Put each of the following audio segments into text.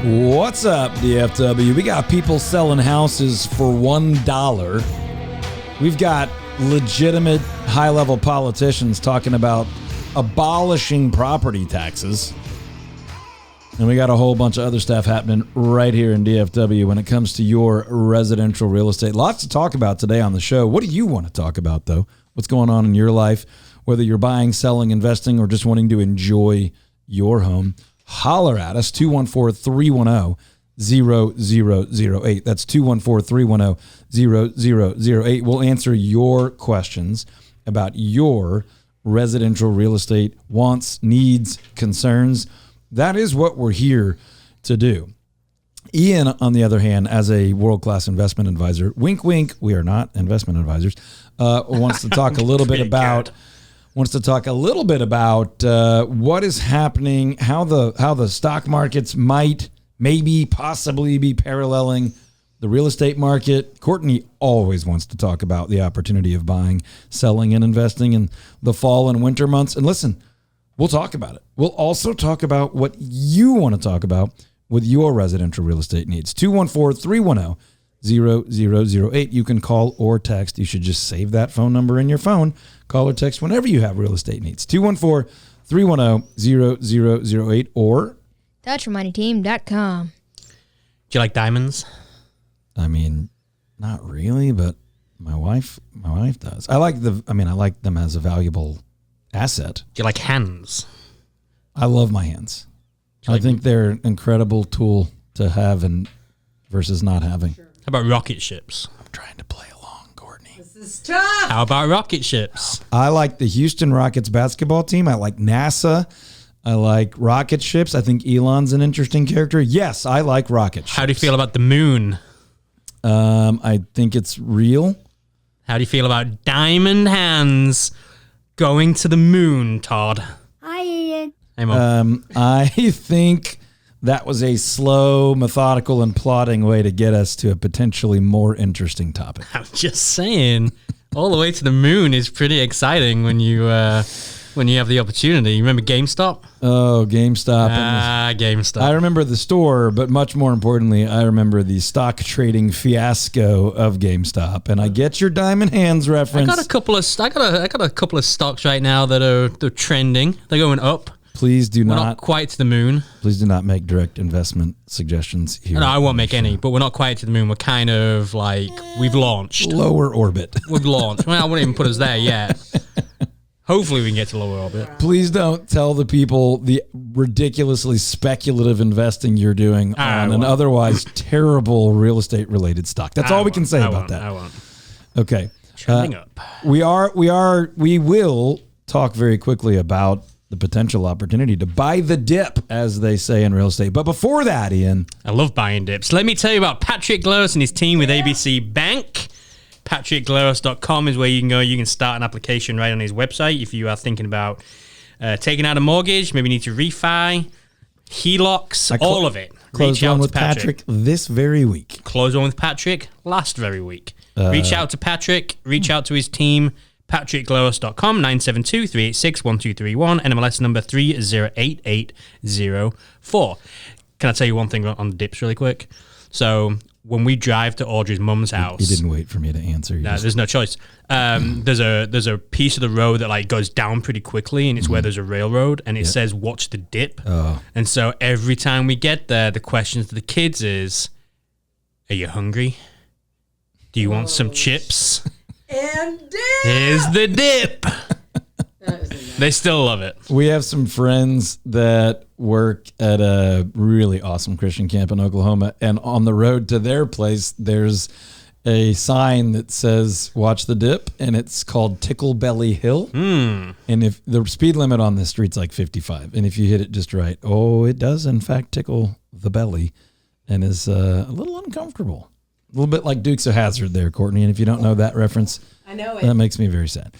What's up, DFW? We got people selling houses for $1. We've got legitimate high-level politicians talking about abolishing property taxes. And we got a whole bunch of other stuff happening right here in DFW when it comes to your residential real estate. Lots to talk about today on the show. What do you want to talk about, though? What's going on in your life? Whether you're buying, selling, investing, or just wanting to enjoy your home, holler at us, 214-310-0008. That's 214-310-0008. We'll answer your questions about your residential real estate wants, needs, concerns. That is what we're here to do. Ian, on the other hand, as a world-class investment advisor, wink, wink, we are not investment advisors, wants to talk a little bit about what is happening, how the stock markets might, maybe, possibly be paralleling the real estate market. Courtney always wants to talk about the opportunity of buying, selling, and investing in the fall and winter months. And listen, we'll talk about it. We'll also talk about what you want to talk about with your residential real estate needs. 214-310-0008. You can call or text. You should just save that phone number in your phone. Call or text whenever you have real estate needs. 214-310-0008 or TouchRemindingTeam.com. Do you like diamonds? I mean, not really, but my wife does. I like them as a valuable asset. Do you like hands? I love my hands. I think they're an incredible tool to have and versus not having. How about rocket ships? I'm trying to play along, Courtney. This is tough. How about rocket ships? I like the Houston Rockets basketball team. I like NASA. I like rocket ships. I think Elon's an interesting character. Yes, I like rocket ships. How do you feel about the moon? I think it's real. How do you feel about diamond hands going to the moon, Todd? Hi, Ian. Hey, Mom. I think that was a slow, methodical, and plotting way to get us to a potentially more interesting topic. I'm just saying, all the way to the moon is pretty exciting when you have the opportunity. You remember GameStop? Oh, GameStop. GameStop. I remember the store, but much more importantly, I remember the stock trading fiasco of GameStop. And I get your diamond hands reference. I got a couple of stocks right now that they're trending. They're going up. Please do We're not. not quite to the moon. Please do not make direct investment suggestions here. No, I won't make any, but we're not quite to the moon. We're kind of like, we've launched. Lower orbit. We've launched. Well, I wouldn't even put us there yet. Hopefully we can get to lower orbit. Please don't tell the people the ridiculously speculative investing you're doing on an otherwise terrible real estate related stock. That's all we can say about that. I won't. Okay. Trending up. We will talk very quickly about the potential opportunity to buy the dip, as they say in real estate. But before that, Ian. I love buying dips. Let me tell you about Patrick Glowis and his team with ABC Bank. PatrickGlowis.com is where you can go. You can start an application right on his website if you are thinking about taking out a mortgage, maybe need to refi, HELOCs, all of it. Closed one with Patrick this very week. Close one with Patrick last very week. Reach out to Patrick. Reach out to his team. PatrickGlowis.com, 972-386-1231, NMLS number 308804. Can I tell you one thing on the dips really quick? So when we drive to Audrey's mum's house, you didn't wait for me to answer. No, there's no choice. There's a piece of the road that like goes down pretty quickly, and it's where there's a railroad, and it says "Watch the dip." Oh. And so every time we get there, the questions to the kids is, "Are you hungry? Do you want some chips?" And dip. Here's the dip. They still love it. We have some friends that work at a really awesome Christian camp in Oklahoma, and on the road to their place, there's a sign that says "Watch the dip," and it's called Tickle Belly Hill. And if the speed limit on this street's like 55, and if you hit it just right, it does in fact tickle the belly, and is a little uncomfortable. A little bit like Dukes of Hazzard there, Courtney. And if you don't know that reference, I know it. That makes me very sad.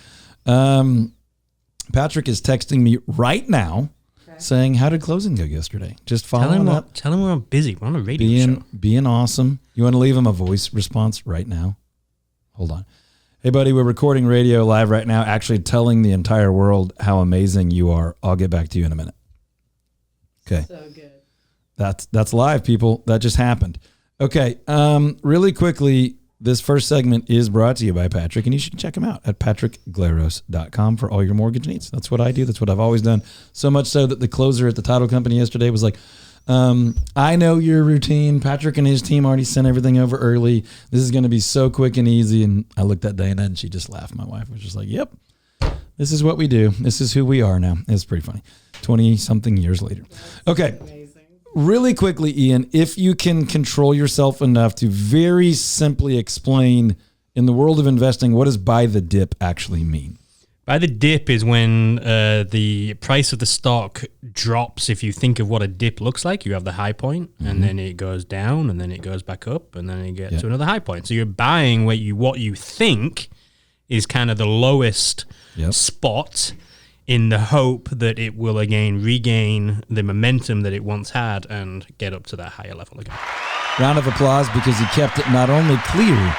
Patrick is texting me right now saying, how did closing go yesterday? Just following up. Tell him we're busy. We're on a radio show. Being awesome. You want to leave him a voice response right now? Hold on. Hey, buddy, we're recording radio live right now, actually telling the entire world how amazing you are. I'll get back to you in a minute. Okay. So good. That's live, people. That just happened. Okay. Really quickly, this first segment is brought to you by Patrick, and you should check him out at patrickglaros.com for all your mortgage needs. That's what I do. That's what I've always done. So much so that the closer at the title company yesterday was like, I know your routine. Patrick and his team already sent everything over early. This is going to be so quick and easy. And I looked at Dana and she just laughed. My wife was just like, yep, this is what we do. This is who we are now. It's pretty funny. 20-something years later. Okay. Really quickly, Ian, if you can control yourself enough to very simply explain in the world of investing, what does buy the dip actually mean? Buy the dip is when the price of the stock drops. If you think of what a dip looks like, you have the high point, and then it goes down, and then it goes back up, and then you get to another high point. So you're buying what you think is kind of the lowest spot, in the hope that it will again regain the momentum that it once had and get up to that higher level again. Round of applause because he kept it not only clear,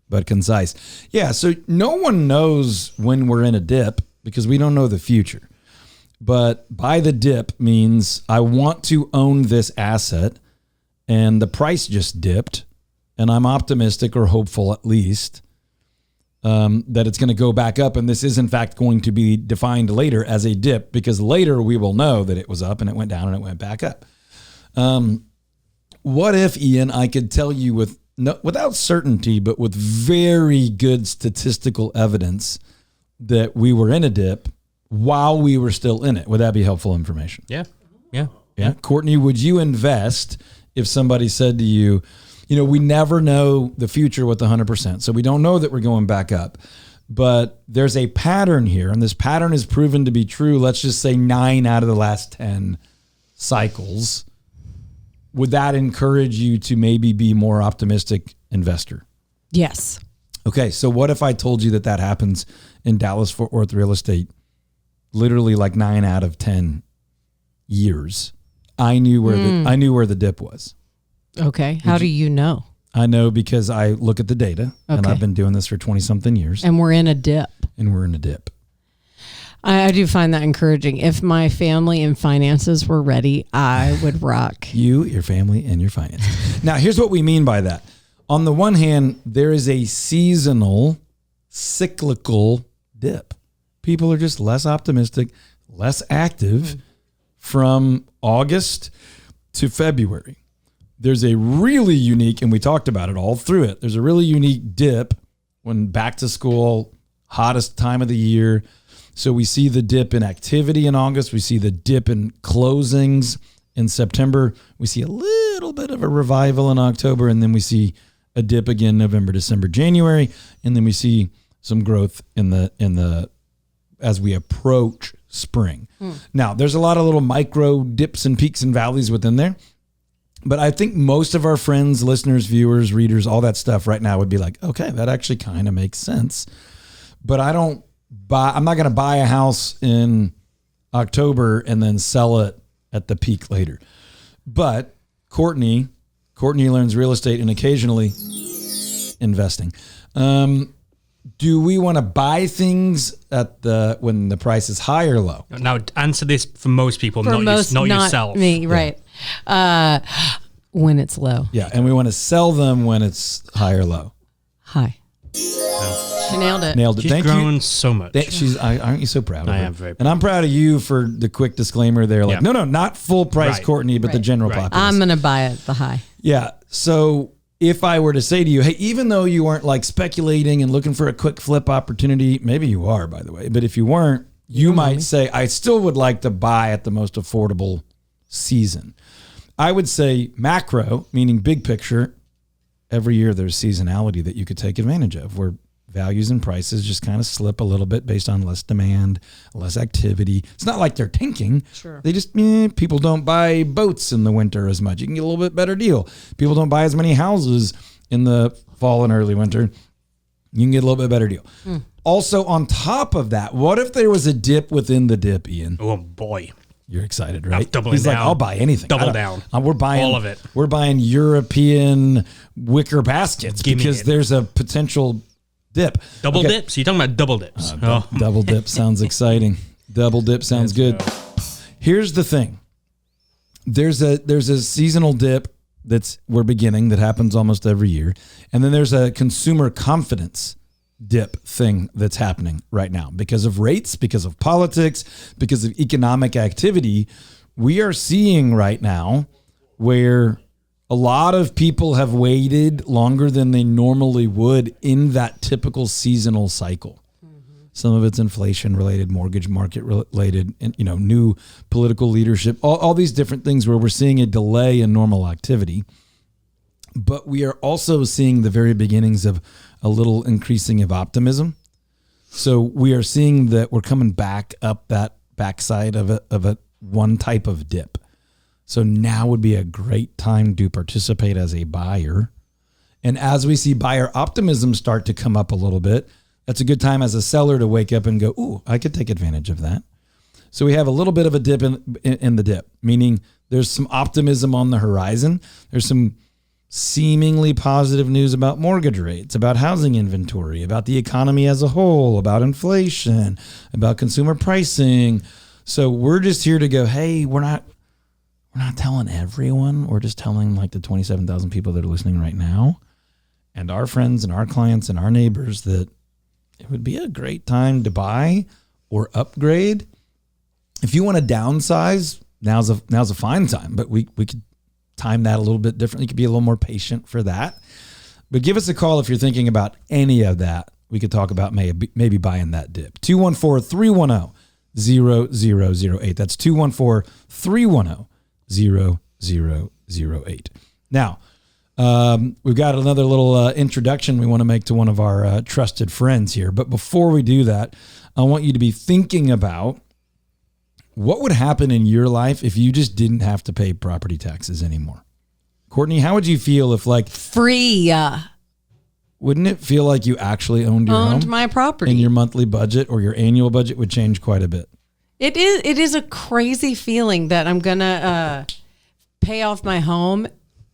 but concise. Yeah, so no one knows when we're in a dip because we don't know the future. But buy the dip means I want to own this asset and the price just dipped and I'm optimistic or hopeful at least that it's going to go back up, and this is in fact going to be defined later as a dip because later we will know that it was up and it went down and it went back up. What if, Ian, I could tell you without certainty, but with very good statistical evidence that we were in a dip while we were still in it? Would that be helpful information? Yeah. Courtney, would you invest if somebody said to you, we never know the future with 100%. So we don't know that we're going back up. But there's a pattern here, and this pattern is proven to be true. Let's just say 9 out of the last 10 cycles. Would that encourage you to maybe be more optimistic investor? Yes. Okay, so what if I told you that happens in Dallas-Fort Worth real estate literally like 9 out of 10 years? I knew where the dip was. Okay. How do you know? I know because I look at the data, and I've been doing this for 20-something years. And we're in a dip. I do find that encouraging. If my family and finances were ready, I would rock. You, your family, and your finances. Now, here's what we mean by that. On the one hand, there is a seasonal, cyclical dip. People are just less optimistic, less active from August to February. There's a really unique, and we talked about it all through it, there's a really unique dip when back to school, hottest time of the year. So we see the dip in activity in August. We see the dip in closings in September. We see a little bit of a revival in October, and then we see a dip again November, December, January, and then we see some growth in the as we approach spring. Now, there's a lot of little micro dips and peaks and valleys within there. But I think most of our friends, listeners, viewers, readers, all that stuff right now would be like, okay, that actually kind of makes sense. But I'm not going to buy a house in October and then sell it at the peak later. But Courtney learns real estate and occasionally investing. Do we want to buy things when the price is high or low? Now, answer this for most people, not yourself. Me, right. When it's low. Yeah, and we want to sell them when it's high or low. High. She nailed it. She's Thank grown you. so much. Aren't you so proud of her? I am very proud. And I'm proud of you for the quick disclaimer there. Like, no, not full price Right. Courtney, but the general populace. I'm going to buy it the high. Yeah. So if I were to say to you, hey, even though you weren't like speculating and looking for a quick flip opportunity, maybe you are, by the way, but if you weren't, you might say, I still would like to buy at the most affordable season. I would say macro, meaning big picture, every year there's seasonality that you could take advantage of where values and prices just kind of slip a little bit based on less demand, less activity. It's not like they're tanking. Sure. They just, people don't buy boats in the winter as much. You can get a little bit better deal. People don't buy as many houses in the fall and early winter. You can get a little bit better deal. Also, on top of that, what if there was a dip within the dip, Ian? Oh, boy. You're excited, right? I'm doubling He's like, down. I'll buy anything. Double down. We're buying all of it. We're buying European wicker baskets Give me because it. there's a potential dip. Double dips? You're talking about double dips. Double dip sounds exciting. Double dip sounds good. Here's the thing. there's a seasonal dip we're beginning that happens almost every year. And then there's a consumer confidence dip thing that's happening right now because of rates, because of politics, because of economic activity. We are seeing right now where a lot of people have waited longer than they normally would in that typical seasonal cycle. Some of it's inflation related, mortgage market related, and new political leadership, all these different things where we're seeing a delay in normal activity. But we are also seeing the very beginnings of a little increasing of optimism. So we are seeing that we're coming back up that backside of a one type of dip. So now would be a great time to participate as a buyer. And as we see buyer optimism start to come up a little bit, that's a good time as a seller to wake up and go, ooh, I could take advantage of that. So we have a little bit of a dip in the dip, meaning there's some optimism on the horizon. There's some seemingly positive news about mortgage rates, about housing inventory, about the economy as a whole, about inflation, about consumer pricing. So we're just here to go, hey, we're not telling everyone. We're just telling like the 27,000 people that are listening right now and our friends and our clients and our neighbors that it would be a great time to buy or upgrade. If you want to downsize, now's a fine time, but we could time that a little bit differently. You could be a little more patient for that. But give us a call if you're thinking about any of that. We could talk about maybe buying that dip. 214-310-0008. That's 214-310-0008. Now, we've got another little introduction we want to make to one of our trusted friends here. But before we do that, I want you to be thinking about what would happen in your life if you just didn't have to pay property taxes anymore. Courtney, how would you feel if free? Wouldn't it feel like you actually owned your home? My property. And your monthly budget or your annual budget would change quite a bit. It is a crazy feeling that I'm going to pay off my home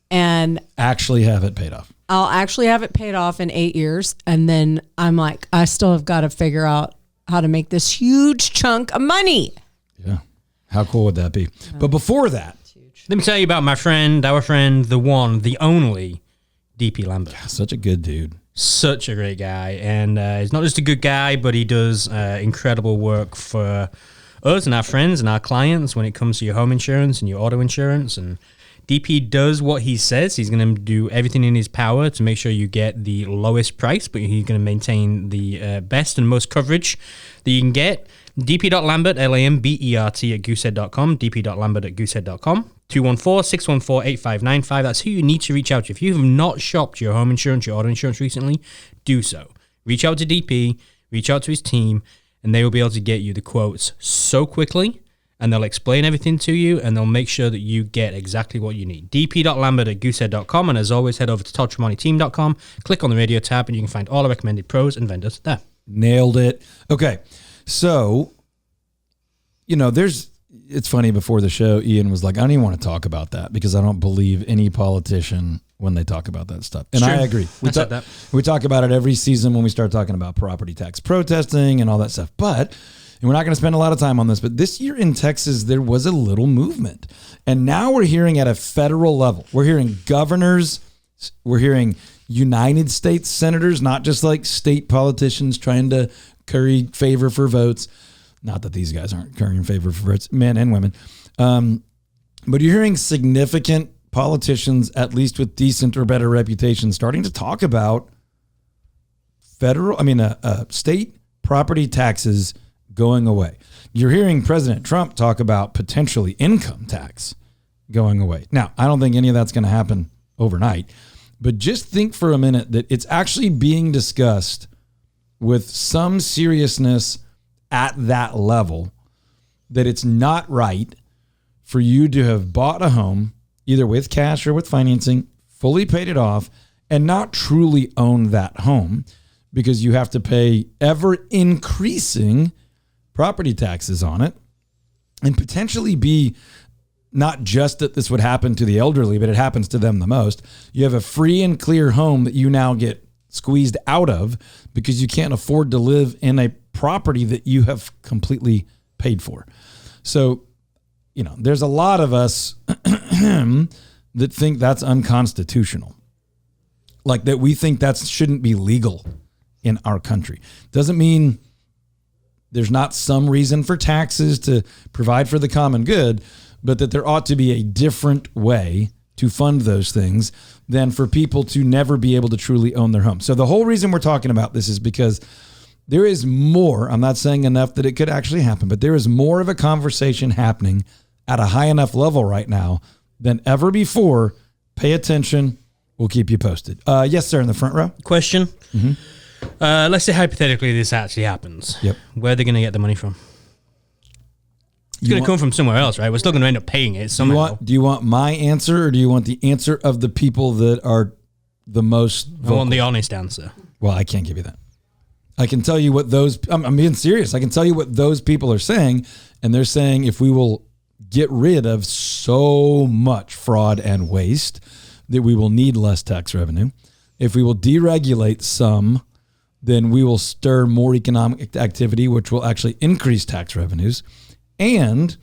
and actually have it paid off. I'll actually have it paid off in 8 years. And then I'm like, I still have got to figure out how to make this huge chunk of money. Yeah. How cool would that be? But before that, let me tell you about our friend, the one, the only DP Lambert. Such a good dude. Such a great guy. And he's not just a good guy, but he does incredible work for us and our friends and our clients when it comes to your home insurance and your auto insurance. And DP does what he says. He's going to do everything in his power to make sure you get the lowest price, but he's going to maintain the best and most coverage that you can get. dp.lambert, Lambert at goosehead.com, dp.lambert at goosehead.com, 214-614-8595. That's who you need to reach out to. If you have not shopped your home insurance, your auto insurance recently, do so. Reach out to DP, reach out to his team, and they will be able to get you the quotes so quickly, and they'll explain everything to you, and they'll make sure that you get exactly what you need. dp.lambert at goosehead.com, and as always, head over to toddtremonti.team.com, click on the radio tab, and you can find all the recommended pros and vendors there. Nailed it. Okay. So, it's funny, before the show, Ian was like, I don't even want to talk about that because I don't believe any politician when they talk about that stuff. And I agree. I said that. We talk about it every season when we start talking about property tax protesting and all that stuff. And we're not going to spend a lot of time on this, but this year in Texas, there was a little movement. And now we're hearing at a federal level, we're hearing governors, we're hearing United States senators, not just like state politicians trying to curry favor for votes. Not that these guys aren't currying favor for votes, men and women. But you're hearing significant politicians, at least with decent or better reputation, starting to talk about state property taxes going away. You're hearing President Trump talk about potentially income tax going away. Now, I don't think any of that's going to happen overnight, but just think for a minute that it's actually being discussed with some seriousness at that level, that it's not right for you to have bought a home, either with cash or with financing, fully paid it off, and not truly own that home because you have to pay ever increasing property taxes on it, and potentially be not just that this would happen to the elderly, but it happens to them the most. You have a free and clear home that you now get squeezed out of because you can't afford to live in a property that you have completely paid for. So there's a lot of us that think that's unconstitutional. Like that we think that shouldn't be legal in our country. Doesn't mean there's not some reason for taxes to provide for the common good, but that there ought to be a different way to fund those things than for people to never be able to truly own their home. So the whole reason we're talking about this is because there is more, I'm not saying enough that it could actually happen, but there is more of a conversation happening at a high enough level right now than ever before. Pay attention. We'll keep you posted. Yes, sir, in the front row. Question. Let's say hypothetically this actually happens. Yep. Where are they going to get the money from? It's going to come from somewhere else, right? We're still going to end up paying it somehow. Do you want my answer or do you want the answer of the people that are the most vocal? I want the honest answer. Well, I can't give you that. I can tell you what I'm being serious. I can tell you what those people are saying. And they're saying if we will get rid of so much fraud and waste that we will need less tax revenue. If we will deregulate some, then we will stir more economic activity, which will actually increase tax revenues. And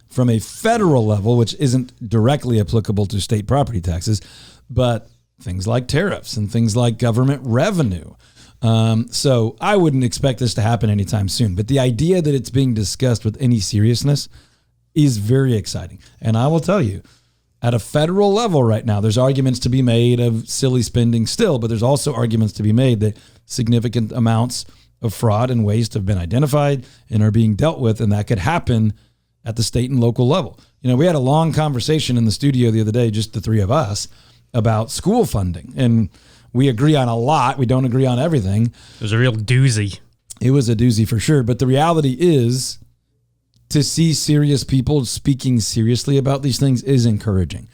from a federal level, which isn't directly applicable to state property taxes, but things like tariffs and things like government revenue. So I wouldn't expect this to happen anytime soon. But the idea that it's being discussed with any seriousness is very exciting. And I will tell you, at a federal level right now, there's arguments to be made of silly spending still, but there's also arguments to be made that significant amounts of fraud and waste have been identified and are being dealt with, and that could happen at the state and local level. We had a long conversation in the studio the other day, just the three of us, about school funding, and we agree on a lot. We don't agree on everything. It was a real doozy. It was a doozy for sure, but the reality is to see serious people speaking seriously about these things is encouraging.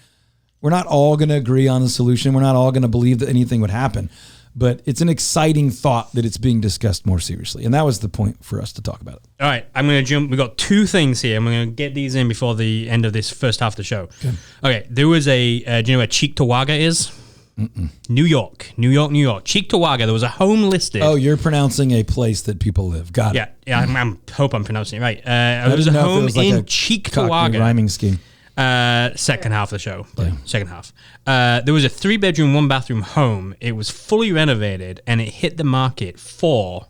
We're not all going to agree on the solution. We're not all going to believe that anything would happen. But it's an exciting thought that it's being discussed more seriously. And that was the point for us to talk about it. All right, I'm going to jump. We've got two things here. I'm going to get these in before the end of this first half of the show. Okay, there was do you know where Cheektowaga is? New York. Cheektowaga, there was a home listed. Oh, you're pronouncing a place that people live. Got it. Yeah, I hope I'm pronouncing it right. There was a home in Cheektowaga. Rhyming scheme. Second half of the show. Second half. There was a 3-bedroom, 1-bathroom home. It was fully renovated and it hit the market for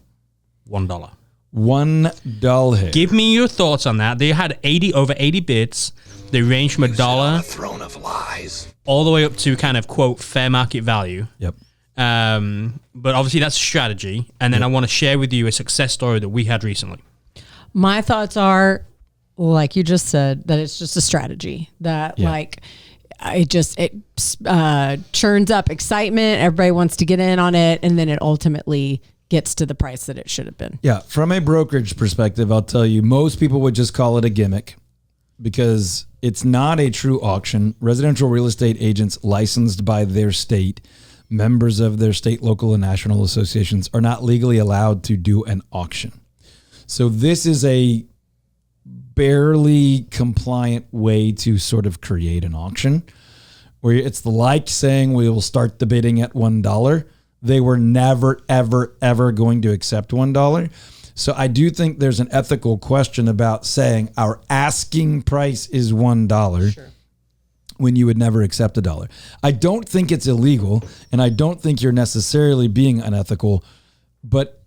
$1. $1. Give me your thoughts on that. They had over 80 bids. They ranged from $1 throne of lies all the way up to kind of quote fair market value. Yep. But obviously that's a strategy. And then I want to share with you a success story that we had recently. My thoughts are, like you just said, that it's just a strategy that it churns up excitement. Everybody wants to get in on it. And then it ultimately gets to the price that it should have been. Yeah. From a brokerage perspective, I'll tell you, most people would just call it a gimmick because it's not a true auction. Residential real estate agents licensed by their state, members of their state, local, and national associations are not legally allowed to do an auction. So this is a barely compliant way to sort of create an auction where it's like saying we will start the bidding at $1. They were never, ever, ever going to accept $1. So I do think there's an ethical question about saying our asking price is $1 when you would never accept $1. I don't think it's illegal, and I don't think you're necessarily being unethical, but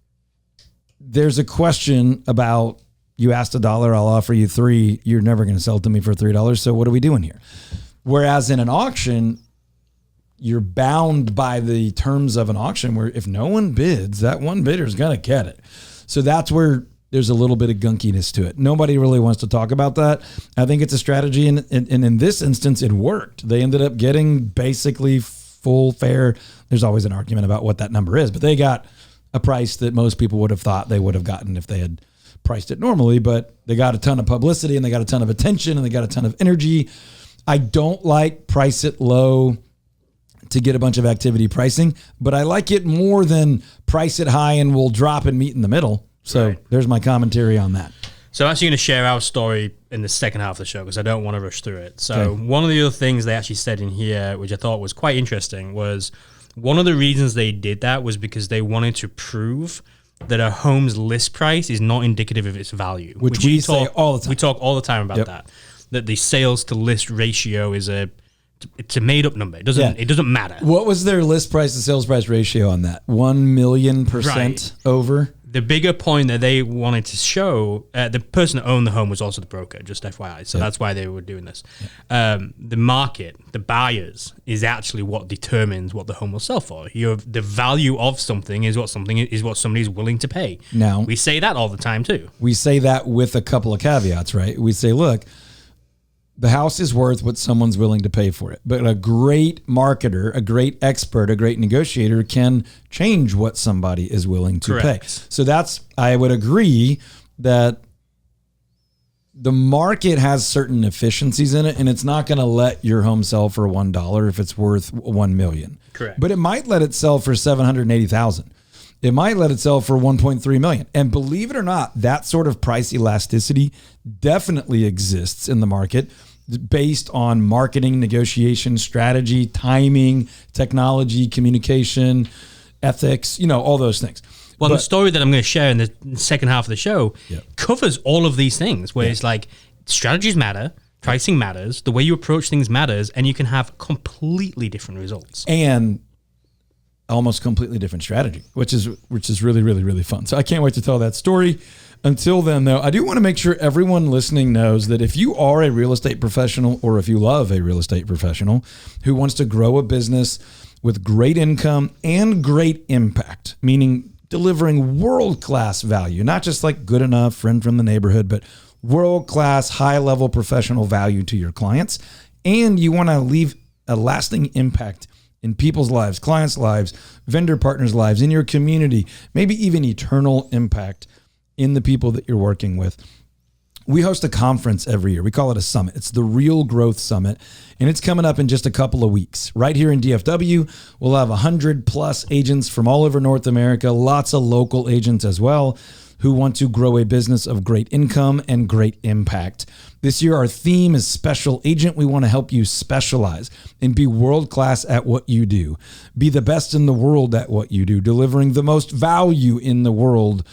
there's a question about you asked $1, I'll offer you $3. You're never going to sell it to me for $3. So what are we doing here? Whereas in an auction, you're bound by the terms of an auction where if no one bids, that one bidder is going to get it. So that's where there's a little bit of gunkiness to it. Nobody really wants to talk about that. I think it's a strategy, and in this instance, it worked. They ended up getting basically full fair. There's always an argument about what that number is, but they got a price that most people would have thought they would have gotten if they had priced it normally, but they got a ton of publicity and they got a ton of attention and they got a ton of energy. I don't like price it low to get a bunch of activity pricing, but I like it more than price it high and we'll drop and meet in the middle. So there's my commentary on that. So I'm actually going to share our story in the second half of the show because I don't want to rush through it. So one of the other things they actually said in here, which I thought was quite interesting, was one of the reasons they did that was because they wanted to prove that a home's list price is not indicative of its value. Which we say all the time. We talk all the time about that. That the sales to list ratio is it's a made up number. It doesn't matter. What was their list price to sales price ratio on that? 1,000,000% over? The bigger point that they wanted to show, the person that owned the home was also the broker, just FYI. So that's why they were doing this. The market, the buyers, is actually what determines what the home will sell for. The value of something is what somebody's willing to pay. Now, we say that all the time too. We say that with a couple of caveats, right? We say, look, the house is worth what someone's willing to pay for it. But a great marketer, a great expert, a great negotiator can change what somebody is willing to pay. So I would agree that the market has certain efficiencies in it, and it's not going to let your home sell for $1 if it's worth $1 million. Correct. But it might let it sell for $780,000. It might let it sell for $1.3 million. And believe it or not, that sort of price elasticity definitely exists in the market based on marketing, negotiation, strategy, timing, technology, communication, ethics, all those things. Well, the story that I'm going to share in the second half of the show covers all of these things where it's like strategies matter, pricing matters, the way you approach things matters, and you can have completely different results. And almost completely different strategy, which is really, really, really fun. So I can't wait to tell that story. Until then, though, I do want to make sure everyone listening knows that if you are a real estate professional or if you love a real estate professional who wants to grow a business with great income and great impact, meaning delivering world-class value, not just like good enough, friend from the neighborhood, but world-class, high-level professional value to your clients, and you want to leave a lasting impact in people's lives, clients' lives, vendor partners' lives, in your community, maybe even eternal impact in the people that you're working with. We host a conference every year. We call it a summit. It's the Real Growth Summit, and it's coming up in just a couple of weeks. Right here in DFW, we'll have 100+ agents from all over North America, lots of local agents as well, who want to grow a business of great income and great impact. This year, our theme is Special Agent. We want to help you specialize and be world-class at what you do. Be the best in the world at what you do, delivering the most value in the world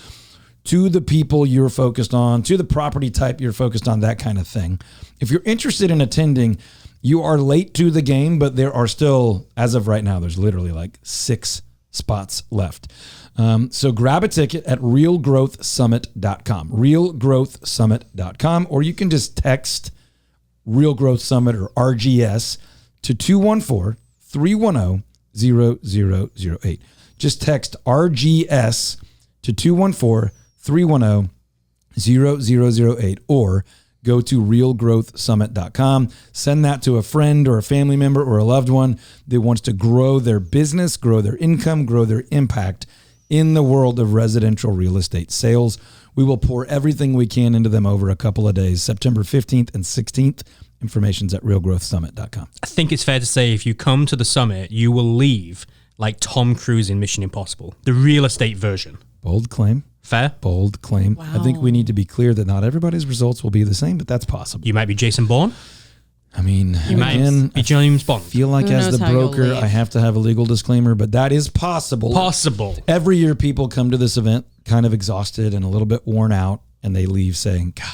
to the people you're focused on, to the property type you're focused on, that kind of thing. If you're interested in attending, you are late to the game, but there are still, as of right now, there's literally like 6 spots left. So grab a ticket at realgrowthsummit.com, realgrowthsummit.com, or you can just text Real Growth Summit or RGS to 214-310-0008. Just text RGS to 214-310-0008 or go to realgrowthsummit.com. Send that to a friend or a family member or a loved one that wants to grow their business, grow their income, grow their impact in the world of residential real estate sales. We will pour everything we can into them over a couple of days, September 15th and 16th. Information's at realgrowthsummit.com. I think it's fair to say if you come to the summit, you will leave like Tom Cruise in Mission Impossible, the real estate version. Bold claim. Fair? Bold claim. Wow. I think we need to be clear that not everybody's results will be the same, but that's possible. You might be Jason Bourne. I mean, You might be James Bond. I feel like Who as knows the how you'll broker, leave. I have to have a legal disclaimer, but that is possible. Possible. Every year people come to this event kind of exhausted and a little bit worn out, and they leave saying, God,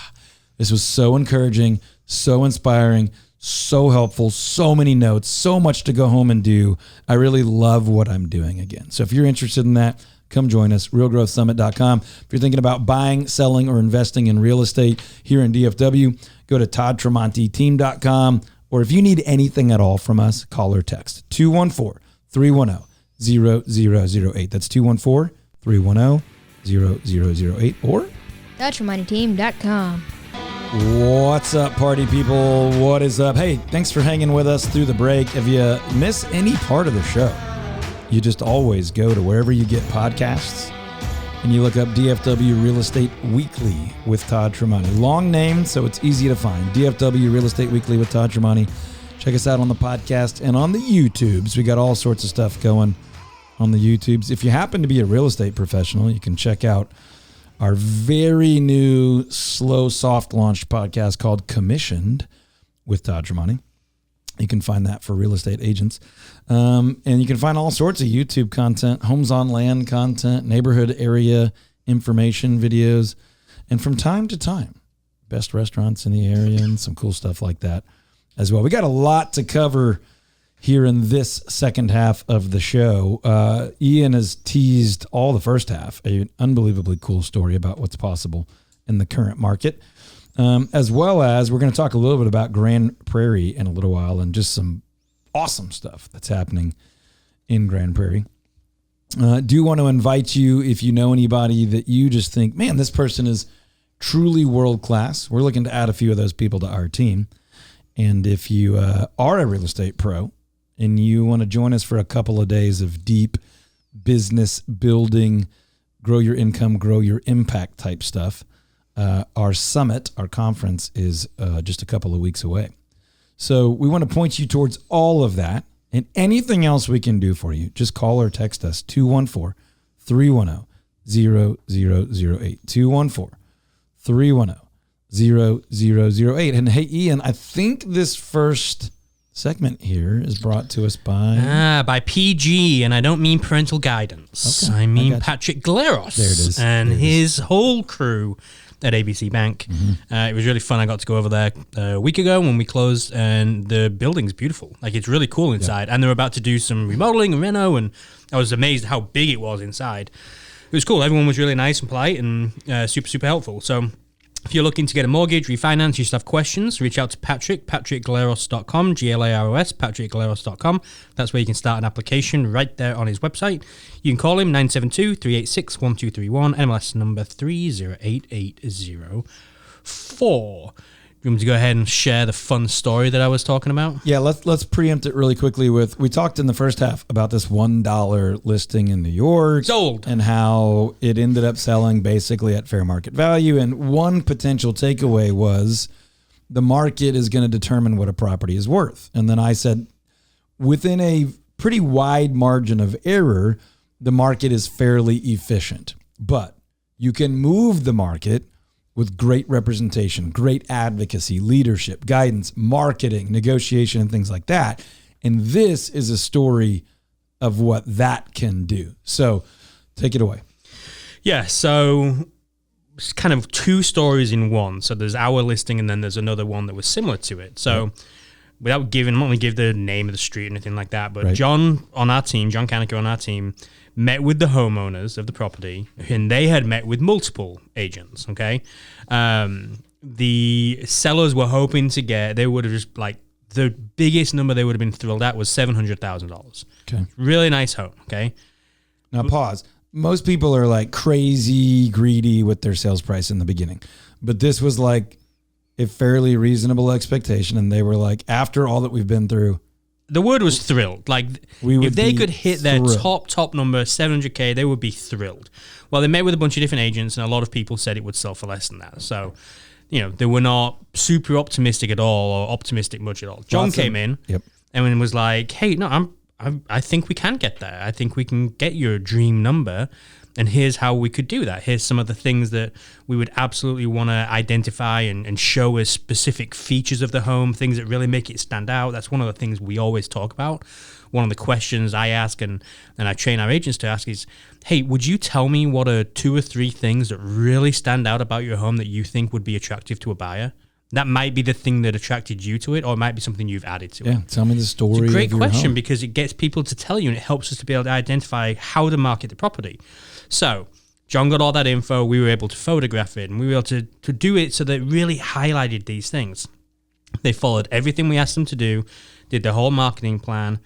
this was so encouraging, so inspiring, so helpful, so many notes, so much to go home and do. I really love what I'm doing again. So if you're interested in that, come join us, realgrowthsummit.com. If you're thinking about buying, selling, or investing in real estate here in DFW, go to toddtremonteteam.com. Or if you need anything at all from us, call or text 214-310-0008. That's 214-310-0008. Or DutchMoneyTeam.com. what's up, party people? What is up? Hey, thanks for hanging with us through the break. If you miss any part of the show, you just always go to wherever you get podcasts and you look up DFW Real Estate Weekly with Todd Tremonti. Long name, so it's easy to find. DFW Real Estate Weekly with Todd Tremonti. Check us out on the podcast and on the YouTubes. We got all sorts of stuff going on the YouTubes. If you happen to be a real estate professional, you can check out our very new, slow, soft launched podcast called Commissioned with Todd Tremonti. You can find that for real estate agents. And you can find all sorts of YouTube content, homes on land content, neighborhood area information videos, and from time to time, best restaurants in the area and some cool stuff like that as well. We got a lot to cover here in this second half of the show. Ian has teased all the first half, an unbelievably cool story about what's possible in the current market. As well as we're going to talk a little bit about Grand Prairie in a little while and just some awesome stuff that's happening in Grand Prairie. Do want to invite you, if you know anybody that you just think, man, this person is truly world-class. We're looking to add a few of those people to our team. And if you are a real estate pro and you want to join us for a couple of days of deep business building, grow your income, grow your impact type stuff, our summit, our conference is just a couple of weeks away. So we want to point you towards all of that and anything else we can do for you. Just call or text us 214-310-0008, 214-310-0008. And hey, Ian, I think this first segment here is brought to us by PG, and I don't mean parental guidance. Okay, I mean Patrick Gleros. There it is. And his whole crew at ABC Bank. It was really fun. I got to go over there a week ago when we closed, and the building's beautiful. Like, it's really cool inside. And they're about to do some remodeling and reno, and I was amazed how big it was inside. It was cool. Everyone was really nice and polite and super, super helpful. So if you're looking to get a mortgage, refinance, you just have questions, reach out to Patrick, patrickgleros.com, Glaros, patrickgleros.com. That's where you can start an application right there on his website. You can call him 972-386-1231, MLS number 308804. You want me to go ahead and share the fun story that I was talking about? Yeah, let's preempt it really quickly with, we talked in the first half about this $1 listing in New York. Sold. And how it ended up selling basically at fair market value. And one potential takeaway was the market is going to determine what a property is worth. And then I said, within a pretty wide margin of error, the market is fairly efficient. But you can move the market with great representation, great advocacy, leadership, guidance, marketing, negotiation, and things like that. And this is a story of what that can do. So take it away. Yeah, so it's kind of two stories in one. So there's our listing, and then there's another one that was similar to it. So without giving, I'm not going to give the name of the street or anything like that, but John on our team, John Kaneker on our team, met with the homeowners of the property, and they had met with multiple agents, okay? The sellers were hoping to get, they would have just, like, the biggest number they would have been thrilled at was $700,000. Okay. Really nice home, okay? Now pause. Most people are like crazy greedy with their sales price in the beginning, but this was like a fairly reasonable expectation, and they were like, after all that we've been through, the word was thrilled. Like, if they could hit their top number, 700K, they would be thrilled. Well, they met with a bunch of different agents, and a lot of people said it would sell for less than that. So, you know, they were not super optimistic at all, or optimistic much at all. John came in and was like, hey, no, I think we can get there. I think we can get your dream number. And here's how we could do that. Here's some of the things that we would absolutely want to identify and show as specific features of the home, things that really make it stand out. That's one of the things we always talk about. One of the questions I ask and I train our agents to ask is, hey, would you tell me what are 2 or 3 things that really stand out about your home that you think would be attractive to a buyer? That might be the thing that attracted you to it, or it might be something you've added to it. Yeah, tell me the story. It's a great of your question home. because it gets people to tell you, and it helps us to be able to identify how to market the property. So John got all that info. We were able to photograph it, and we were able to do it so that it really highlighted these things. They followed everything we asked them to do, did the whole marketing plan.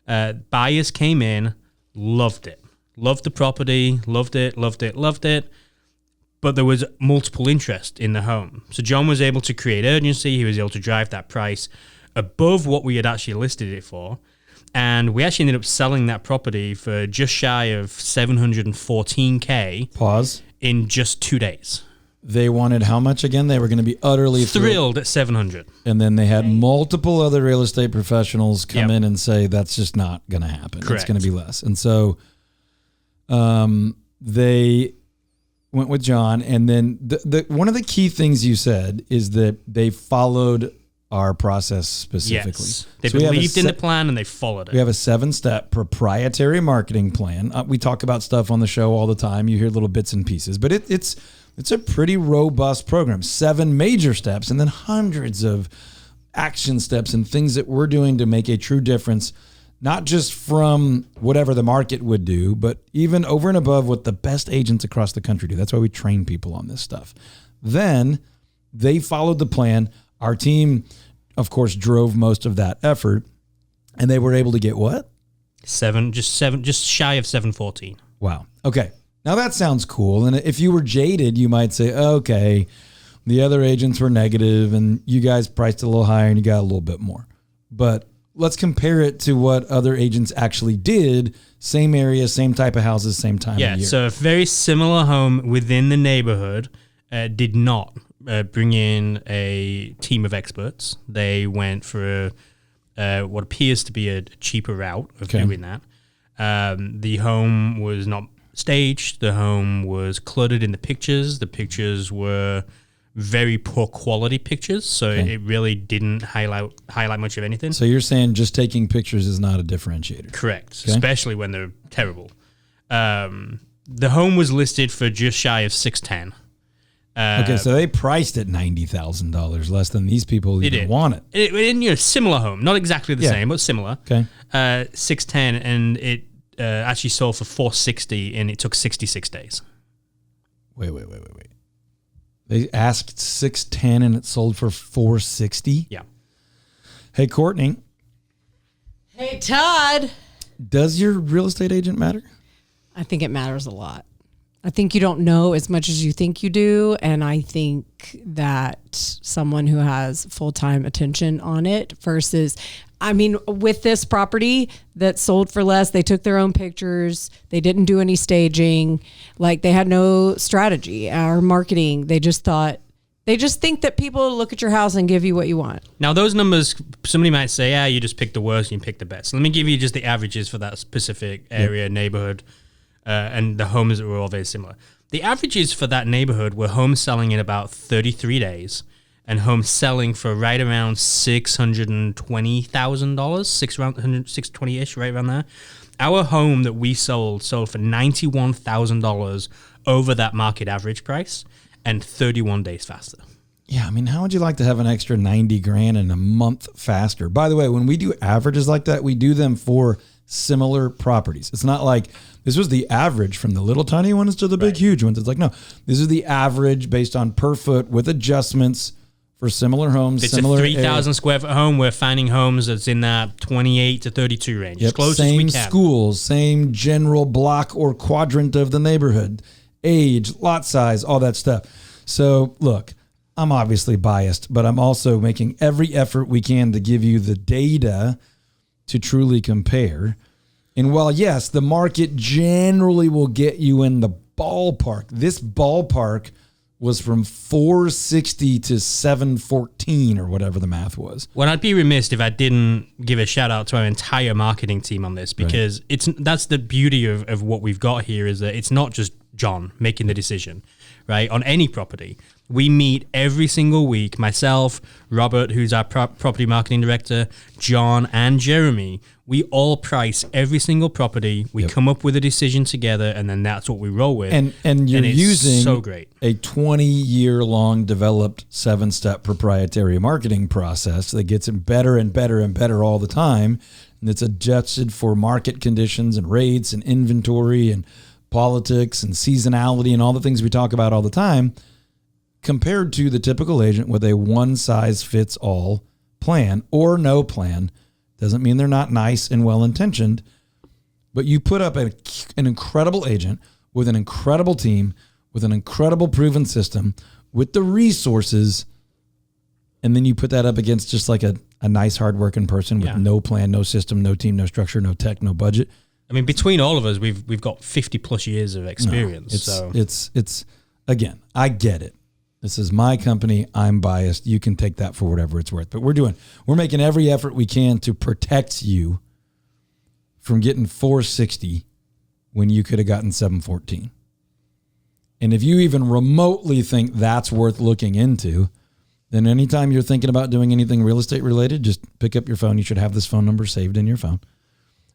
Buyers came in, loved it. Loved the property, loved it. But there was multiple interest in the home. So John was able to create urgency. He was able to drive that price above what we had actually listed it for. And we actually ended up selling that property for just shy of $714K. Pause. In just 2 days. They wanted how much again? They were going to be utterly thrilled at 700. And then they had multiple other real estate professionals come in and say, that's just not going to happen. Correct. It's going to be less. And so they went with John. And then the one of the key things you said is that they followed our process specifically. Yes. They So we have a believed in the se- plan and they followed it. We have a 7-step proprietary marketing plan. We talk about stuff on the show all the time. You hear little bits and pieces, but it's a pretty robust program. 7 major steps and then hundreds of action steps and things that we're doing to make a true difference, not just from whatever the market would do, but even over and above what the best agents across the country do. That's why we train people on this stuff. Then they followed the plan. Our team, of course, drove most of that effort, and they were able to get what? Just shy of 714. Wow. Okay. Now that sounds cool. And if you were jaded, you might say, okay, the other agents were negative and you guys priced a little higher and you got a little bit more. But let's compare it to what other agents actually did. Same area, same type of houses, same time of year. Yeah, so a very similar home within the neighborhood did not bring in a team of experts. They went for what appears to be a cheaper route of doing that. The home was not staged. The home was cluttered in the pictures. The pictures were very poor quality pictures, so it really didn't highlight much of anything. So you're saying just taking pictures is not a differentiator? Correct, especially when they're terrible. The home was listed for just shy of $610,000. Okay, so they priced it $90,000 less than these people even want it. In similar home, not exactly the same, but similar. Okay. $610,000, and it actually sold for $460,000, and it took 66 days. Wait. They asked $610,000 and it sold for $460,000? Yeah. Hey, Courtney. Hey, Todd. Does your real estate agent matter? I think it matters a lot. I think you don't know as much as you think you do. And I think that someone who has full-time attention on it versus, I mean, with this property that sold for less, they took their own pictures. They didn't do any staging. Like, they had no strategy or marketing. They just think that people look at your house and give you what you want. Now, those numbers, somebody might say, you just picked the worst and you picked the best. Let me give you just the averages for that specific area, neighborhood, and the homes that were all very similar. The averages for that neighborhood were homes selling in about 33 days and homes selling for right around $620,000, $620-ish, right around there. Our home that we sold for $91,000 over that market average price and 31 days faster. Yeah, I mean, how would you like to have an extra $90,000 in a month faster? By the way, when we do averages like that, we do them for similar properties. It's not like this was the average from the little tiny ones to the big huge ones. It's like, no, this is the average based on per foot with adjustments for similar homes. It's similar a 3,000 square foot home. We're finding homes that's in that 28 to 32 range, as close as we can. Same schools, same general block or quadrant of the neighborhood, age, lot size, all that stuff. So look, I'm obviously biased, but I'm also making every effort we can to give you the data to truly compare. And while, yes, the market generally will get you in the ballpark, this ballpark was from 460 to 714 or whatever the math was. Well, I'd be remiss if I didn't give a shout out to our entire marketing team on this, because that's the beauty of what we've got here, is that it's not just John making the decision, right? On any property. We meet every single week, myself, Robert, who's our property marketing director, John, and Jeremy. We all price every single property. We come up with a decision together, and then that's what we roll with. And you're using so great. A 20-year-long developed 7-step proprietary marketing process that gets better and better and better all the time. And it's adjusted for market conditions and rates and inventory and politics and seasonality and all the things we talk about all the time, compared to the typical agent with a one-size-fits-all plan or no plan. Doesn't mean they're not nice and well-intentioned, but you put up an incredible agent with an incredible team, with an incredible proven system, with the resources, and then you put that up against just like a nice, hard-working person with no plan, no system, no team, no structure, no tech, no budget. I mean, between all of us, we've got 50+ years of experience. It's again, I get it. This is my company. I'm biased. You can take that for whatever it's worth. But we're making every effort we can to protect you from getting 460 when you could have gotten 714. And if you even remotely think that's worth looking into, then anytime you're thinking about doing anything real estate related, just pick up your phone. You should have this phone number saved in your phone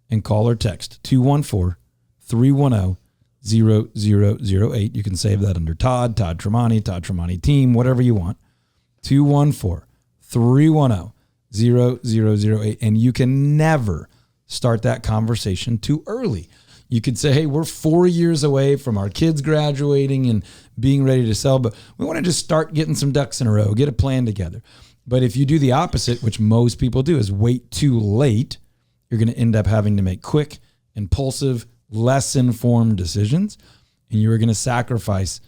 and call or text 214-310-0008. You can save that under Todd Tremonti team, whatever you want. 214-310-0008. And you can never start that conversation too early. You could say, hey, we're 4 years away from our kids graduating and being ready to sell, but we want to just start getting some ducks in a row, get a plan together. But if you do the opposite, which most people do, is wait too late, you're going to end up having to make quick, impulsive, less informed decisions. And you're going to sacrifice,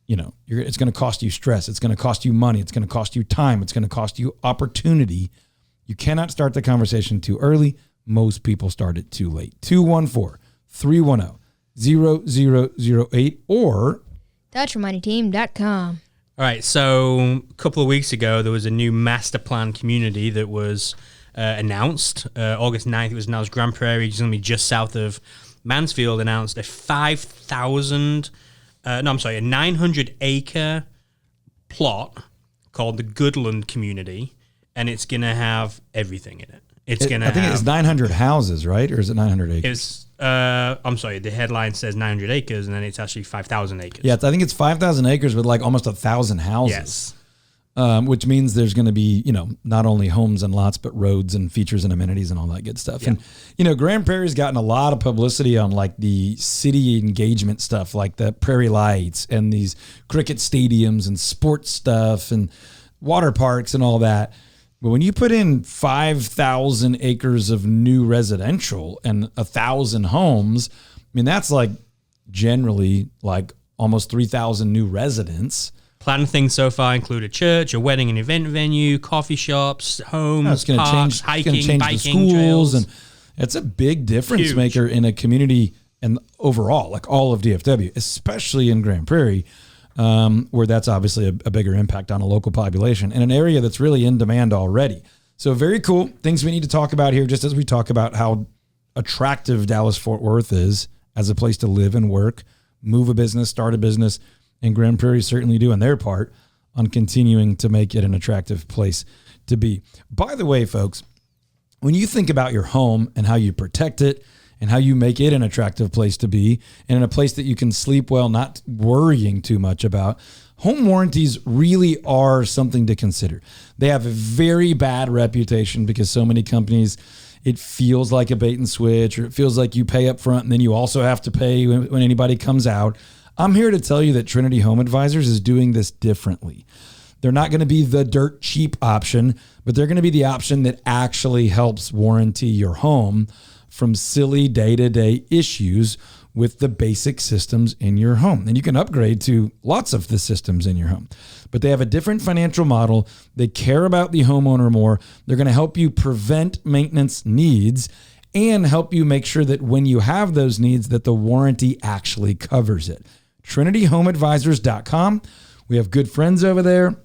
it's going to cost you stress. It's going to cost you money. It's going to cost you time. It's going to cost you opportunity. You cannot start the conversation too early. Most people start it too late. 214-310-0008 or TheTremontiTeam.com. All right, so a couple of weeks ago, there was a new master plan community that was announced. August 9th, it was announced. Grand Prairie, which is going to be just south of Mansfield, announced a 900-acre plot called the Goodland community, and it's going to have everything in it. I think it's 900 houses, right? Or is it 900 acres? The headline says 900 acres, and then it's actually 5,000 acres. Yeah, I think it's 5,000 acres with like almost 1,000 houses. Yes. Which means there's going to be, not only homes and lots, but roads and features and amenities and all that good stuff. Yeah. And, Grand Prairie's gotten a lot of publicity on like the city engagement stuff, like the Prairie Lights and these cricket stadiums and sports stuff and water parks and all that. But when you put in 5,000 acres of new residential and 1,000 homes, that's like generally like almost 3,000 new residents. Planned things so far include a church, a wedding and event venue, coffee shops, homes, parks, hiking, biking, trails. And it's a big difference maker in a community and overall, like all of DFW, especially in Grand Prairie. Where that's obviously a bigger impact on a local population in an area that's really in demand already. So very cool things we need to talk about here, just as we talk about how attractive Dallas-Fort Worth is as a place to live and work, move a business, start a business, and Grand Prairie certainly doing their part on continuing to make it an attractive place to be. By the way, folks, when you think about your home and how you protect it, and how you make it an attractive place to be and in a place that you can sleep well, not worrying too much about, home warranties really are something to consider. They have a very bad reputation because so many companies, it feels like a bait and switch, or it feels like you pay up front and then you also have to pay when anybody comes out. I'm here to tell you that Trinity Home Advisors is doing this differently. They're not going to be the dirt cheap option, but they're going to be the option that actually helps warranty your home from silly day-to-day issues with the basic systems in your home. And you can upgrade to lots of the systems in your home. But they have a different financial model. They care about the homeowner more. They're going to help you prevent maintenance needs and help you make sure that when you have those needs, that the warranty actually covers it. TrinityHomeAdvisors.com. We have good friends over there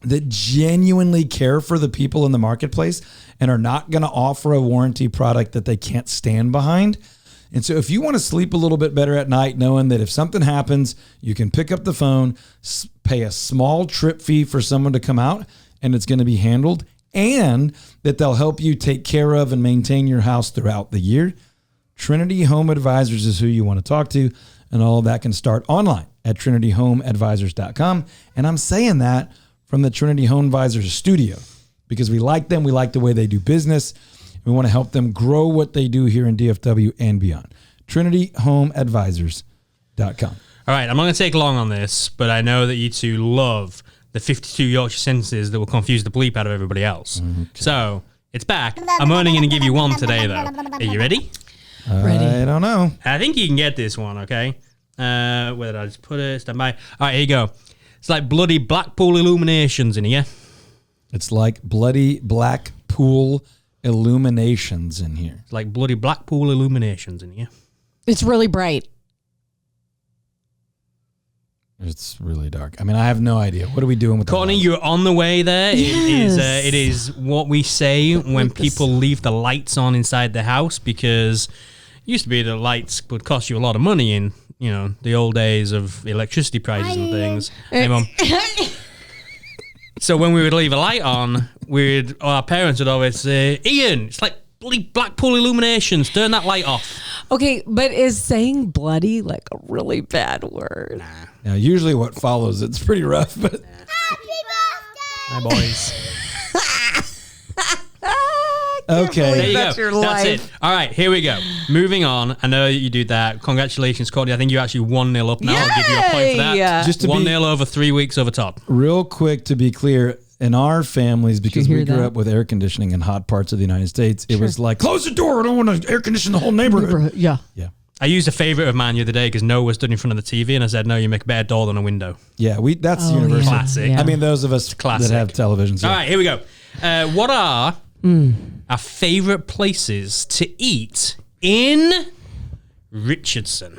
that genuinely care for the people in the marketplace and are not going to offer a warranty product that they can't stand behind. And so if you want to sleep a little bit better at night, knowing that if something happens, you can pick up the phone, pay a small trip fee for someone to come out, and it's going to be handled, and that they'll help you take care of and maintain your house throughout the year, Trinity Home Advisors is who you want to talk to, and all of that can start online at TrinityHomeAdvisors.com. And I'm saying that from the Trinity Home Advisors studio because we like them. We like the way they do business. We want to help them grow what they do here in DFW and beyond. TrinityHomeAdvisors.com. All right, I'm not going to take long on this, but I know that you two love the 52 Yorkshire sentences that will confuse the bleep out of everybody else. Okay. So it's back. I'm only going to give you one today, though. Are you ready? Ready. I don't know. I think you can get this one, okay? Where did I just put it? Stand by. All right, here you go. It's like bloody Blackpool illuminations in here. It's like bloody Blackpool illuminations in here. It's like bloody Blackpool illuminations in here. It's really bright. It's really dark. I mean, I have no idea. What are we doing with Courtney, you're on the way there. Yes. It is what we say when people leave the lights on inside the house, because it used to be the lights would cost you a lot of money in, the old days of electricity prices and things. Hey, Mom. So when we would leave a light on, our parents would always say, Ian, it's like bloody Blackpool illuminations. Turn that light off. Okay, but is saying bloody like a really bad word? Nah. Now, usually what follows, it's pretty rough, but Hi, boys. okay. There you That's go. your That's life. it. All right, here we go. Moving on. I know you do that. Congratulations, Courtney. I think you're actually 1-0 up now. I'll give you a point for that. Yay! Just to 1-0 over 3 weeks over Todd. Real quick, to be clear, in our families, because hear we grew that? up with air conditioning in hot parts of the United States, it was like, close the door. I don't want to air condition the whole neighborhood. Yeah. Yeah. I used a favorite of mine the other day because Noah stood in front of the TV and I said, no, you make a better door than a window. Yeah, that's Oh, universal. yeah. Classic. Yeah. I mean, those of us classic. that have televisions. All yeah. right, here we go. What are our favorite places to eat in Richardson?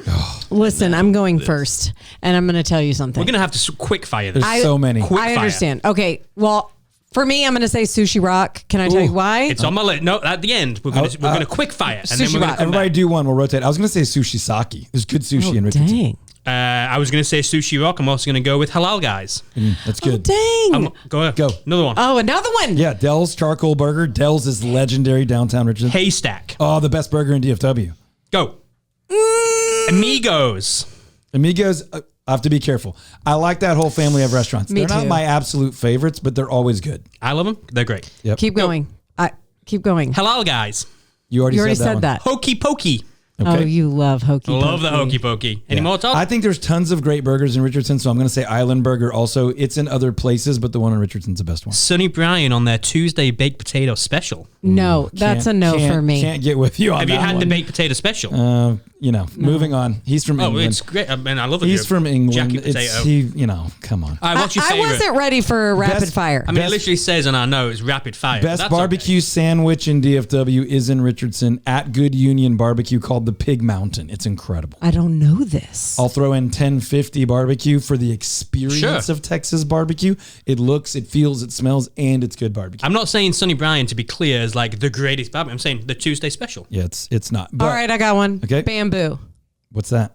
Listen, I'm going first, and I'm going to tell you something. We're going to have to quick fire this. There's so many. Quick I fire. understand. Okay, well, for me, I'm going to say Sushi Rock. Can I tell you why? It's on my list. No, at the end, we're going to quick fire. And then Sushi we're going Rock. to come Everybody back. do one. We'll rotate. I was going to say sushi sake. There's good sushi in Richardson. Dang. I was going to say Sushi Rock. I'm also going to go with Halal Guys. That's good. Dang. Go. Another one. Oh, another one. Yeah, Dell's Charcoal Burger. Dell's is legendary downtown Richardson. Haystack. Oh, the best burger in DFW. Go. Amigos. Amigos, I have to be careful. I like that whole family of restaurants. Me They're not too. my absolute favorites, but they're always good. I love them. They're great. Yep. Keep going. Keep going. Halal Guys. You already You already said said one. that. Hokey Pokey. Oh, Okay. you love hokey. Love the pokey. Hokey Pokey. Any Yeah. more, Todd? I think there's tons of great burgers in Richardson, so I'm going to say Island Burger also. It's in other places, but the one in Richardson's the best one. Sonny Bryan on their Tuesday baked potato special. No, that's a no for me. Can't get with you on Have that you had one. the baked potato special? Moving on. He's from Oh, England. it's great. I mean, I love it. He's from England. Jacket potato. Come on. All right, what's your I favorite? wasn't ready for a rapid Best- fire. I mean, Best- it literally says on our notes, rapid fire. Best That's barbecue sandwich in DFW is in Richardson at Good Union Barbecue called the Pig Mountain. It's incredible. I don't know this. I'll throw in 1050 barbecue for the experience Sure. of Texas barbecue. It looks, it feels, it smells, and it's good barbecue. I'm not saying Sonny Bryan, to be clear, is like the greatest barbecue. I'm saying the Tuesday special. Yeah, it's not. But All right, I got one. Okay. Bamboo. what's that?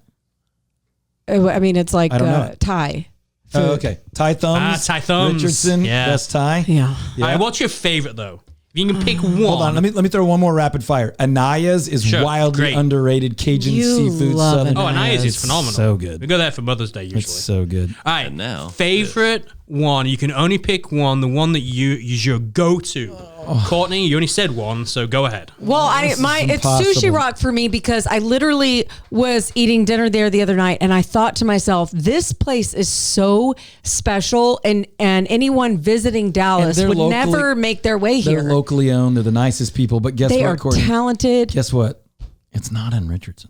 I mean, it's like I don't know. Thai. Oh, food. okay. Thai thumbs. Thai thumbs. Richardson, Yeah. best Thai. Yeah. All right, what's your favorite, though? If you can pick one. Hold on, let me throw one more rapid fire. Anaya's is Sure, wildly great. underrated Cajun You seafood. love Southern. Oh, Anaya's is Yes. phenomenal. So good. We go there for Mother's Day usually. It's so good. All right, And now- favorite one. You can only pick one. The one that you is your go-to. Courtney, you only said one, so go ahead. Well, it's impossible. Sushi Rock for me because I literally was eating dinner there the other night and I thought to myself, this place is so special and anyone visiting Dallas they're would locally- never make their way They're here. locally owned. They're the nicest people. But guess They what, are Courtney? talented. Guess what? It's not in Richardson.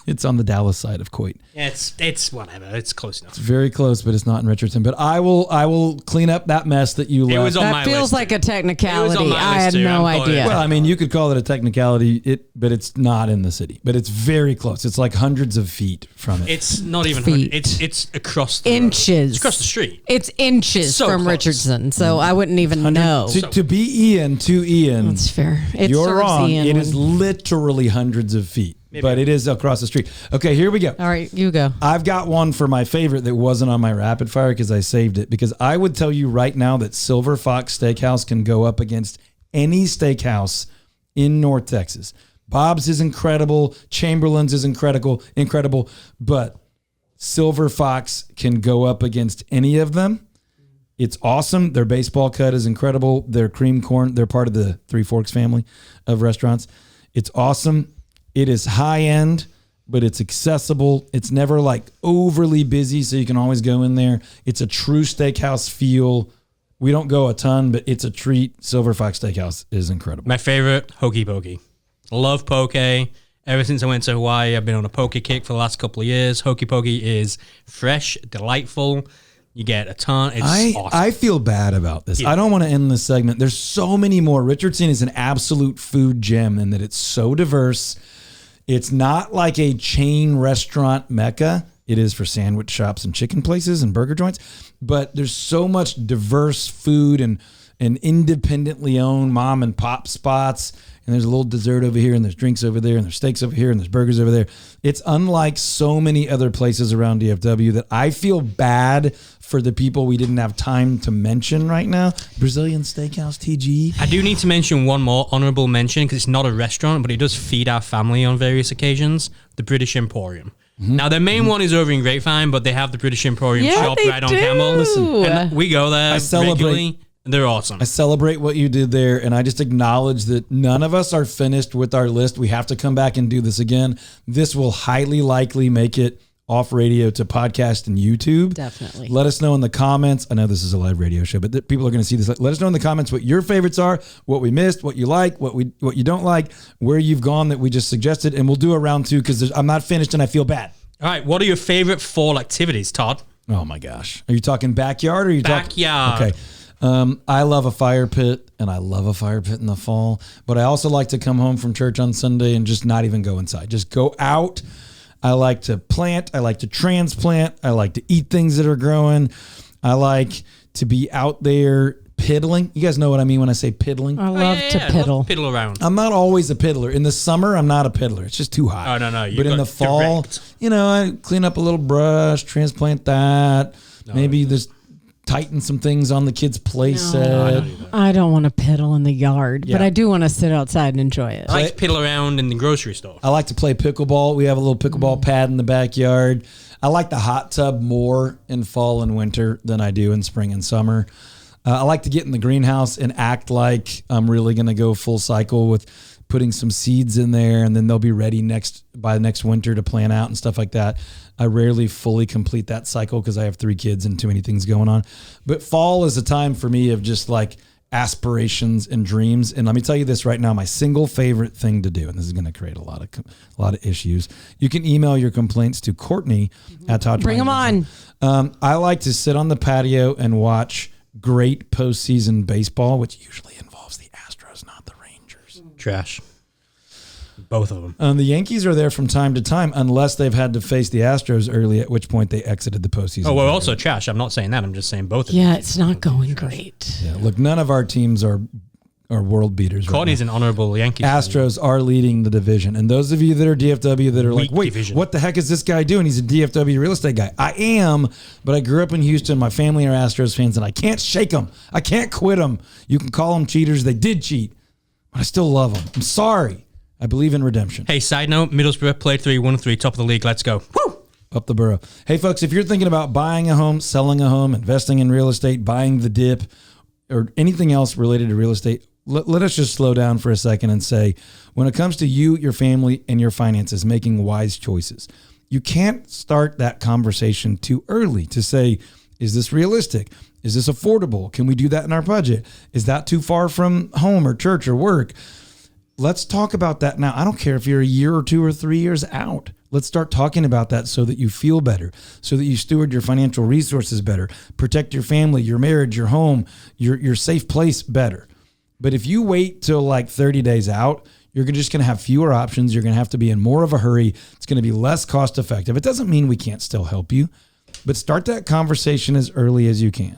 It's on the Dallas side of Coit. Yeah, it's whatever. It's close enough. Very close, but it's not in Richardson. But I will clean up that mess that you left. It was on my That feels list. like a It was technicality. on my I list had too. no I'm calling it. idea. Well, I mean, you could call it a technicality, but it's not in the city. But it's very close. It's like hundreds of feet from it. It's not even. Feet. It's across the road. Inches. It's across the street. It's inches So from close. Richardson, so I wouldn't even know. to be Ian, to Ian, That's fair. It you're serves wrong. Ian It when- is literally hundreds of feet, but it is across the street. Okay, here we go. All right, you go. I've got one for my favorite that wasn't on my rapid fire because I saved it. Because I would tell you right now that Silver Fox Steakhouse can go up against any steakhouse in North Texas. Bob's is incredible. Chamberlain's is incredible, but Silver Fox can go up against any of them. It's awesome. Their baseball cut is incredible. Their cream corn, they're part of the Three Forks family of restaurants. It's awesome. It is high end, but it's accessible. It's never like overly busy, so you can always go in there. It's a true steakhouse feel. We don't go a ton, but it's a treat. Silver Fox Steakhouse is incredible. My favorite, Hokey Pokey. Love poke. Ever since I went to Hawaii, I've been on a poke kick for the last couple of years. Hokey Pokey is fresh, delightful. You get a ton. It's awesome. I feel bad about this. I don't want to end this segment. There's so many more. Richardson is an absolute food gem in that it's so diverse. It's not like a chain restaurant mecca. It is for sandwich shops and chicken places and burger joints. But there's so much diverse food and independently owned mom and pop spots. and there's a little dessert over here, and there's drinks over there, and there's steaks over here, and there's burgers over there. It's unlike so many other places around DFW that I feel bad for the people we didn't have time to mention right now. Brazilian Steakhouse, TG. I do need to mention one more honorable mention because it's not a restaurant, but it does feed our family on various occasions. The British Emporium. Now, their main one is over in Grapevine, but they have the British Emporium shop right on Camel. Listen, and we go there regularly. They're awesome. I celebrate what you did there, and I just acknowledge that none of us are finished with our list. We have to come back and do this again. This will highly likely make it off radio to podcast and YouTube. Definitely. Let us know in the comments. I know this is a live radio show, but people are going to see this. Let us know in the comments what your favorites are, what we missed, what you like, what you don't like, where you've gone that we just suggested, and we'll do a round 2 because I'm not finished and I feel bad. All right, what are your favorite fall activities, Todd? Oh my gosh. Are you talking backyard or are you Backyard. Okay. I love a fire pit, and I love a fire pit in the fall, but I also like to come home from church on Sunday and just not even go inside. Just go out. I like to plant. I like to transplant. I like to eat things that are growing. I like to be out there piddling. You guys know what I mean when I say piddling? I love to piddle. Piddle around. I'm not always a piddler. In the summer, I'm not a piddler. It's just too hot. Oh, no. But in the fall, I clean up a little brush, transplant that. Maybe just tighten some things on the kids' play set. I don't want to piddle in the yard, but I do want to sit outside and enjoy it. I like to piddle around in the grocery store. I like to play pickleball. We have a little pickleball pad in the backyard. I like the hot tub more in fall and winter than I do in spring and summer. I like to get in the greenhouse and act like I'm really going to go full cycle with putting some seeds in there, and then they'll be ready by next winter to plant out and stuff like that. I rarely fully complete that cycle because I have 3 kids and too many things going on. But fall is a time for me of just like aspirations and dreams. And let me tell you this right now, my single favorite thing to do, and this is going to create a lot of issues. You can email your complaints to Courtney at Todd. Bring them on. I like to sit on the patio and watch great postseason baseball, which usually involves the Astros, not the Rangers. Trash. Both of them. The Yankees are there from time to time, unless they've had to face the Astros early, at which point they exited the postseason. Oh, well, also trash. I'm not saying that. I'm just saying both of them. Yeah, it's not going great. Yeah, look, none of our teams are world beaters. Courtney's an honorable Yankees Astros are leading the division. And those of you that are DFW that are like, wait, division. What the heck is this guy doing? He's a DFW real estate guy. I am, but I grew up in Houston. My family are Astros fans, and I can't shake them. I can't quit them. You can call them cheaters. They did cheat, but I still love them. I'm sorry. I believe in redemption. Hey, side note, Middlesbrough played 3-1-3, top of the league. Let's go. Woo! Up the borough. Hey, folks, if you're thinking about buying a home, selling a home, investing in real estate, buying the dip, or anything else related to real estate, let us just slow down for a second and say, when it comes to you, your family, and your finances, making wise choices, you can't start that conversation too early to say, is this realistic? Is this affordable? Can we do that in our budget? Is that too far from home or church or work? Let's talk about that now. I don't care if you're a year or 2 or 3 years out. Let's start talking about that so that you feel better, so that you steward your financial resources better, protect your family, your marriage, your home, your safe place better. But if you wait till like 30 days out, you're just going to have fewer options. You're going to have to be in more of a hurry. It's going to be less cost effective. It doesn't mean we can't still help you, but start that conversation as early as you can.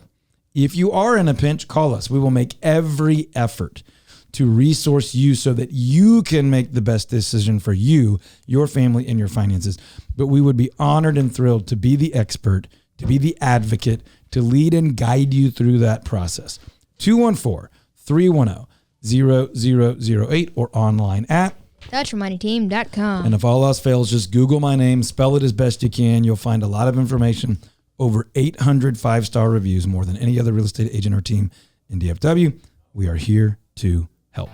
If you are in a pinch, call us. We will make every effort to resource you so that you can make the best decision for you, your family, and your finances. But we would be honored and thrilled to be the expert, to be the advocate, to lead and guide you through that process. 214-310-0008 or online at ThatcherMoneyTeam.com. And if all else fails, just Google my name, spell it as best you can. You'll find a lot of information, over 800 5-star reviews, more than any other real estate agent or team in DFW. We are here to help.